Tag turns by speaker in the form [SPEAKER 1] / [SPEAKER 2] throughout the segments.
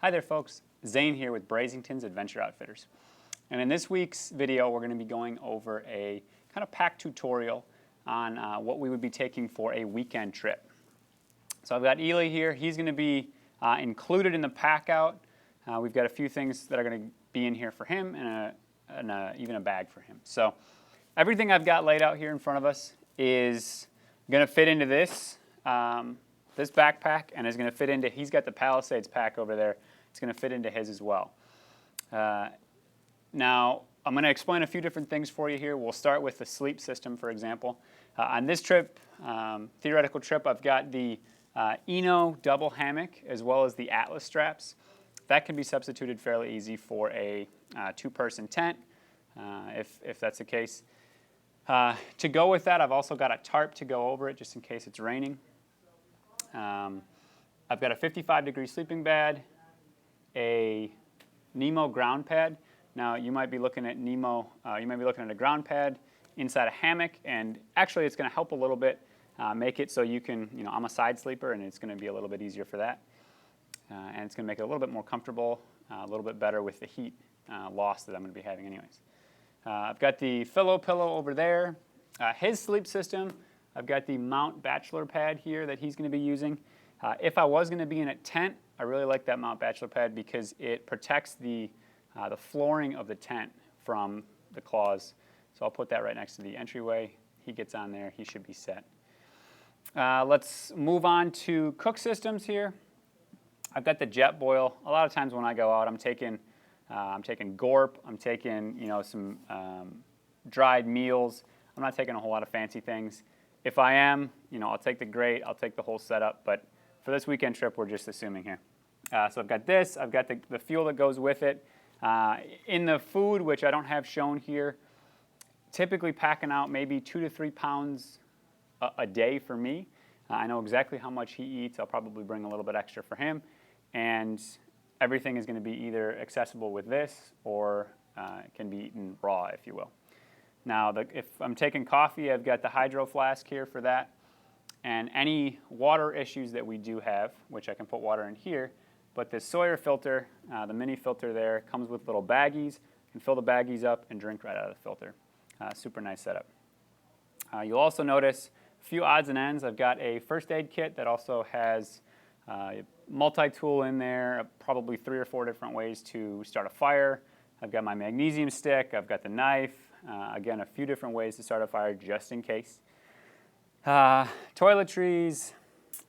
[SPEAKER 1] Hi there folks, Zane here with Brasington's Adventure Outfitters. And in this week's video we're going to be going over a kind of pack tutorial on what we would be taking for a weekend trip. So I've got Ely here, he's going to be included in the pack out. We've got a few things that are going to be in here for him and even a bag for him. So everything I've got laid out here in front of us is going to fit into this backpack, and is going to fit into, he's got the Palisades pack over there. It's going to fit into his as well. Now, I'm going to explain a few different things for you here. We'll start with the sleep system, for example. On this trip, theoretical trip, I've got the Eno double hammock as well as the Atlas straps. That can be substituted fairly easy for a two-person tent, if that's the case. To go with that, I've also got a tarp to go over it just in case it's raining. I've got a 55-degree sleeping bag, a Nemo ground pad. Now you might be looking at Nemo, you might be looking at a ground pad inside a hammock, and actually it's going to help a little bit make it so you can, I'm a side sleeper and it's going to be a little bit easier for that. And it's going to make it a little bit more comfortable, a little bit better with the heat loss that I'm going to be having anyways. I've got the pillow over there. His sleep system, I've got the Mount Bachelor pad here that he's going to be using. If I was going to be in a tent, I really like that Mount Bachelor pad because it protects the flooring of the tent from the claws. So I'll put that right next to the entryway. He gets on there, he should be set. Let's move on to cook systems here. I've got the Jetboil. A lot of times when I go out, I'm taking Gorp, I'm taking some dried meals. I'm not taking a whole lot of fancy things. If I am, I'll take the grate, I'll take the whole setup, but for this weekend trip, we're just assuming here. So I've got this, I've got the fuel that goes with it. In the food, which I don't have shown here, typically packing out maybe 2 to 3 pounds a day for me. I know exactly how much he eats. I'll probably bring a little bit extra for him. And everything is going to be either accessible with this or can be eaten raw, if you will. Now, if I'm taking coffee, I've got the hydro flask here for that. And any water issues that we do have, which I can put water in here, but this Sawyer filter, the mini filter there, comes with little baggies. You can fill the baggies up and drink right out of the filter. Super nice setup. You'll also notice a few odds and ends. I've got a first aid kit that also has multi-tool in there, probably 3 or 4 different ways to start a fire. I've got my magnesium stick, I've got the knife, again, a few different ways to start a fire just in case. Toiletries,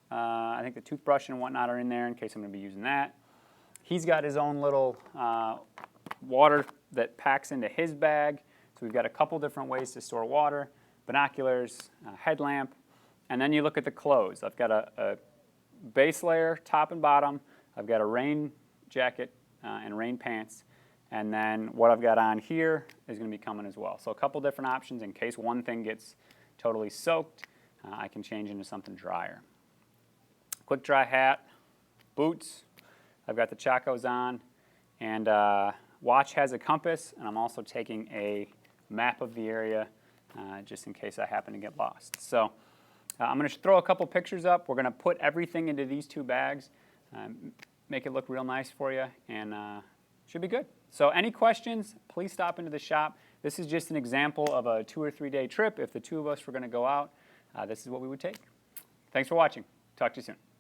[SPEAKER 1] I think the toothbrush and whatnot are in there in case I'm going to be using that. He's got his own little water that packs into his bag. So we've got a couple different ways to store water, binoculars, headlamp, and then you look at the clothes. I've got a base layer, top and bottom. I've got a rain jacket and rain pants. And then what I've got on here is going to be coming as well. So a couple different options in case one thing gets totally soaked. I can change into something drier. Quick dry hat, boots. I've got the Chacos on. And watch has a compass. And I'm also taking a map of the area just in case I happen to get lost. So I'm going to throw a couple pictures up. We're going to put everything into these 2 bags, make it look real nice for you, and should be good. So any questions, please stop into the shop. This is just an example of a 2 or 3 day trip. If the 2 of us were going to go out, this is what we would take. Thanks for watching. Talk to you soon.